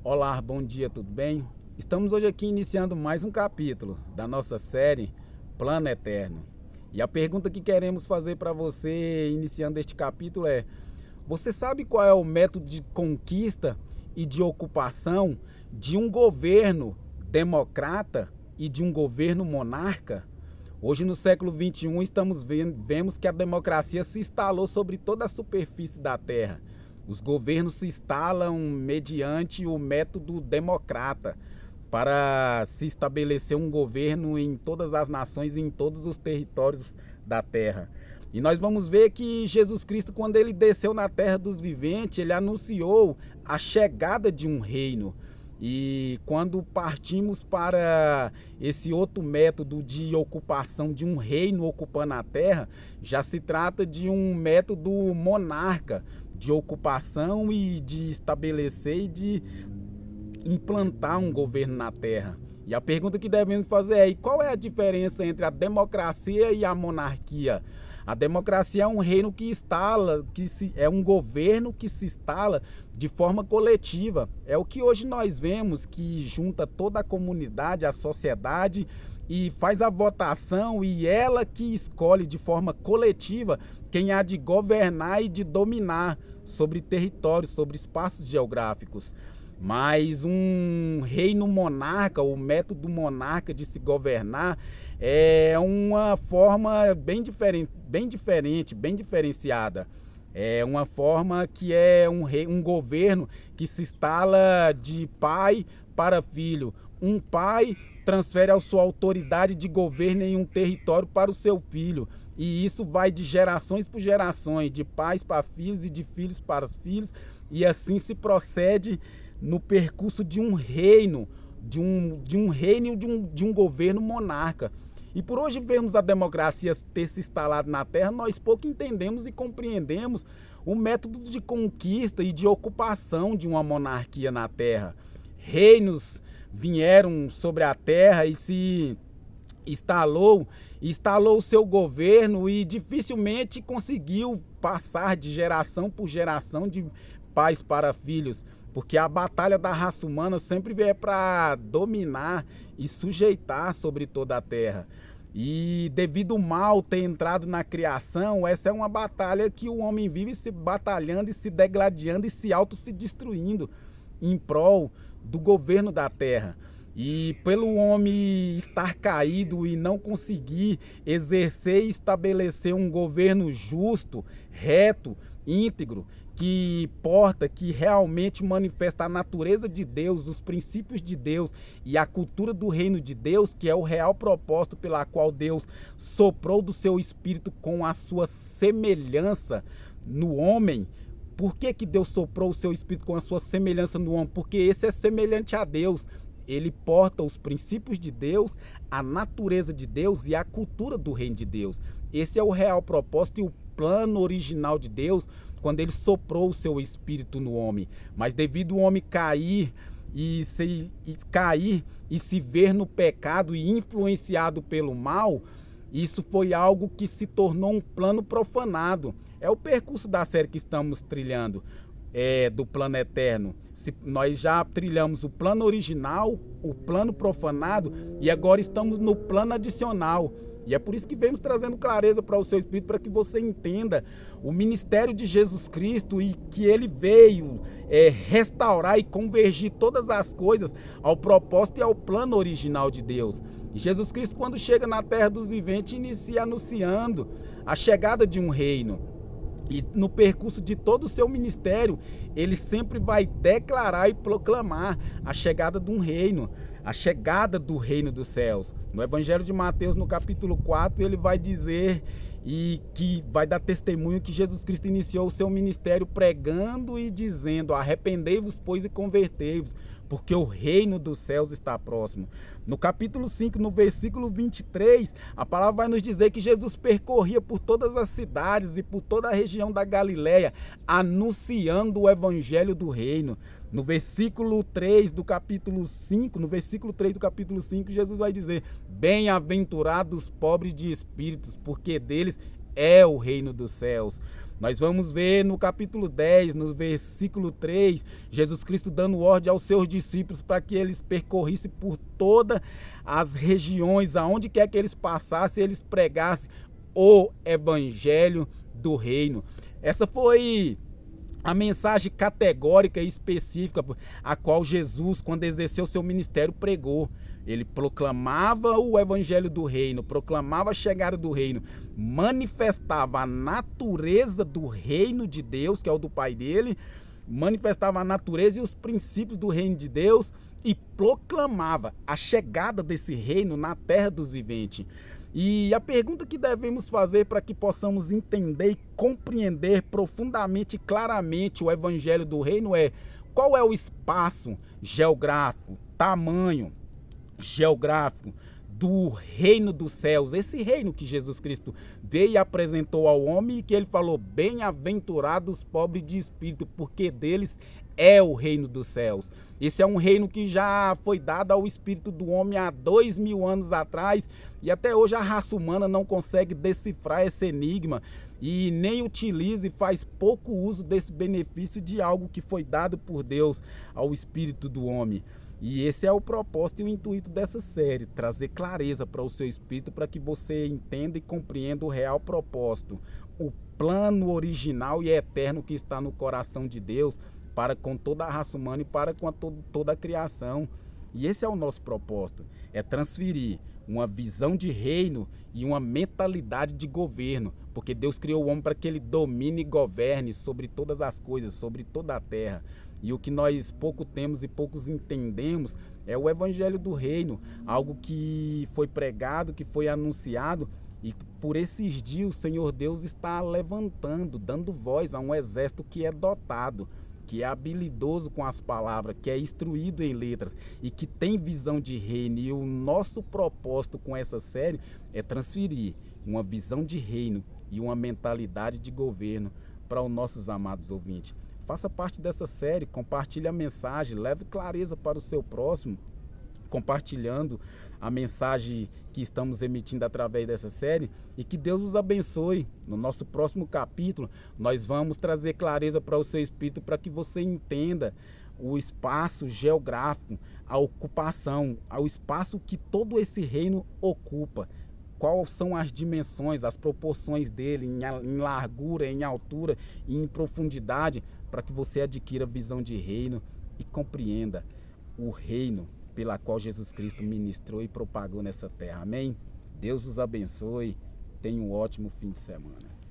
Olá, bom dia, tudo bem? Estamos hoje aqui iniciando mais um capítulo da nossa série Plano Eterno. E a pergunta que queremos fazer para você iniciando este capítulo é: você sabe qual é o método de conquista e de ocupação de um governo democrata e de um governo monarca? Hoje, no século XXI, vemos que a democracia se instalou sobre toda a superfície da Terra. Os governos se instalam mediante o método democrata para se estabelecer um governo em todas as nações e em todos os territórios da Terra. E nós vamos ver que Jesus Cristo, quando ele desceu na terra dos viventes, ele anunciou a chegada de um reino. E quando partimos para esse outro método de ocupação de um reino ocupando a terra, já se trata de um método monarca, de ocupação e de estabelecer e de implantar um governo na terra. E a pergunta que devemos fazer é: e qual é a diferença entre a democracia e a monarquia? A democracia é um reino que instala, é um governo que se instala de forma coletiva. É o que hoje nós vemos, que junta toda a comunidade, a sociedade, e faz a votação, e ela que escolhe de forma coletiva quem há de governar e de dominar sobre territórios, sobre espaços geográficos. Mas um reino monarca, o método monarca de se governar, é uma forma bem diferente, bem diferenciada. É uma forma que é um governo que se instala de pai para filho. Um pai transfere a sua autoridade de governo em um território para o seu filho. E isso vai de gerações por gerações, de pais para filhos e de filhos para os filhos. E assim se procede no percurso de um reino, de um governo monarca. E por hoje vermos a democracia ter se instalado na terra, nós pouco entendemos e compreendemos o método de conquista e de ocupação de uma monarquia na terra. Reinos vieram sobre a terra e se instalou o seu governo, e dificilmente conseguiu passar de geração por geração, de pais para filhos, porque a batalha da raça humana sempre é para dominar e sujeitar sobre toda a terra. E devido ao mal ter entrado na criação, essa é uma batalha que o homem vive se batalhando e se degladiando e se destruindo em prol do governo da terra. E pelo homem estar caído e não conseguir exercer e estabelecer um governo justo, reto, íntegro, que realmente manifesta a natureza de Deus, os princípios de Deus e a cultura do reino de Deus, que é o real propósito pela qual Deus soprou do seu espírito com a sua semelhança no homem. Por que Deus soprou o seu espírito com a sua semelhança no homem? Porque esse é semelhante a Deus. Ele porta os princípios de Deus, a natureza de Deus e a cultura do reino de Deus. Esse é o real propósito e o plano original de Deus quando ele soprou o seu espírito no homem. Mas devido ao homem cair e se ver no pecado e influenciado pelo mal, isso foi algo que se tornou um plano profanado. É o percurso da série que estamos trilhando. Do plano eterno. Nós já trilhamos o plano original, o plano profanado, e agora estamos no plano adicional. E é por isso que vemos trazendo clareza para o seu espírito, para que você entenda o ministério de Jesus Cristo e que ele veio restaurar e convergir todas as coisas ao propósito e ao plano original de Deus. E Jesus Cristo, quando chega na terra dos viventes, inicia anunciando a chegada de um reino. E no percurso de todo o seu ministério, ele sempre vai declarar e proclamar a chegada de um reino, a chegada do reino dos céus. No Evangelho de Mateus, no capítulo 4, ele vai dizer e que vai dar testemunho que Jesus Cristo iniciou o seu ministério pregando e dizendo: arrependei-vos, pois, e convertei-vos, porque o reino dos céus está próximo. No capítulo 5, no versículo 23, a palavra vai nos dizer que Jesus percorria por todas as cidades e por toda a região da Galileia, anunciando o evangelho do reino. No versículo 3 do capítulo 5, Jesus vai dizer: bem-aventurados os pobres de espíritos, porque deles é o reino dos céus. Nós vamos ver no capítulo 10, no versículo 3, Jesus Cristo dando ordem aos seus discípulos para que eles percorrissem por todas as regiões, aonde quer que eles passassem, eles pregassem o evangelho do reino. Essa foi a mensagem categórica e específica a qual Jesus, quando exerceu seu ministério, pregou. Ele proclamava o evangelho do reino, proclamava a chegada do reino, manifestava a natureza do reino de Deus, que é o do Pai dele, manifestava a natureza e os princípios do reino de Deus e proclamava a chegada desse reino na terra dos viventes. E a pergunta que devemos fazer para que possamos entender e compreender profundamente e claramente o evangelho do reino é: qual é o espaço geográfico, tamanho geográfico do reino dos céus, esse reino que Jesus Cristo veio e apresentou ao homem e que ele falou: bem-aventurados os pobres de espírito, porque deles é o reino dos céus. Esse é um reino que já foi dado ao espírito do homem há 2000 anos atrás e até hoje a raça humana não consegue decifrar esse enigma e nem utiliza e faz pouco uso desse benefício de algo que foi dado por Deus ao espírito do homem. E esse é o propósito e o intuito dessa série, trazer clareza para o seu espírito, para que você entenda e compreenda o real propósito, o plano original e eterno que está no coração de Deus para com toda a raça humana e para com toda a criação. E esse é o nosso propósito, é transferir uma visão de reino e uma mentalidade de governo, porque Deus criou o homem para que ele domine e governe sobre todas as coisas, sobre toda a terra. E o que nós pouco temos e poucos entendemos é o evangelho do reino, algo que foi pregado, que foi anunciado, e por esses dias o Senhor Deus está levantando, dando voz a um exército que é dotado, que é habilidoso com as palavras, que é instruído em letras e que tem visão de reino. E o nosso propósito com essa série é transferir uma visão de reino e uma mentalidade de governo para os nossos amados ouvintes. Faça parte dessa série, compartilhe a mensagem, leve clareza para o seu próximo, compartilhando a mensagem que estamos emitindo através dessa série, e que Deus os abençoe. No nosso próximo capítulo, nós vamos trazer clareza para o seu espírito, para que você entenda o espaço geográfico, a ocupação, o espaço que todo esse reino ocupa. Quais são as dimensões, as proporções dele em largura, em altura e em profundidade, para que você adquira visão de reino e compreenda o reino pela qual Jesus Cristo ministrou e propagou nessa terra. Amém? Deus vos abençoe. Tenha um ótimo fim de semana.